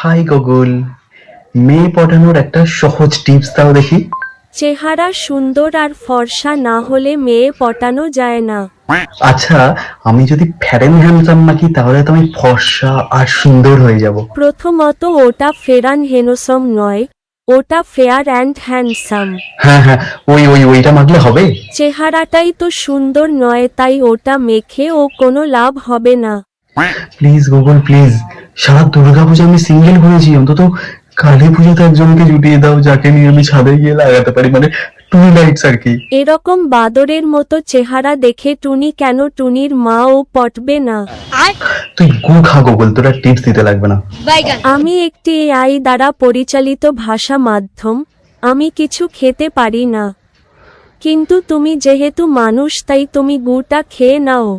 High Google, মেয়ে পটানোর একটা সহজ টিপস দাও দেখি। চেহারা সুন্দর আর ফর্সা না হলে মেয়ে পটানো যায় না। আচ্ছা, আমি যদি ফ্যারেন হ্যান্ডসাম নাকি তাহলে তো আমি ফর্সা আর সুন্দর হয়ে যাব। প্রথমত ওটা ফেরান হেনসম নয়, ওটা ফেয়ার অ্যান্ড হ্যান্ডসাম। হ্যাঁ হ্যাঁ, ওইটা মাখলে হবে। চেহারাটাই তো সুন্দর নয়, তাই ওটা মেখে ও কোনো লাভ হবে না। প্লিজ গুগল প্লিজ, সারা দুর্গাপূজা আমি সিঙ্গেল ঘুরেছি, অন্তত কালী পুজোতে একজনকে জুটিয়ে দাও যাকে নিয়ে আমি ছাদে গিয়ে লাগাতে পারি, মানে টু লাইটস আর কি। এরকম বাদরের মতো চেহারা দেখে টুনি কেন টুনির মা ও পটবে না। তুই গু খা গুগল, তোরা টিপস দিতে লাগবে না। আমি একটি এআই দ্বারা পরিচালিত ভাষা মাধ্যম, আমি কিছু খেতে পারি না, কিন্তু তুমি যেহেতু মানুষ তাই তুমি গুটা খেয়ে নাও।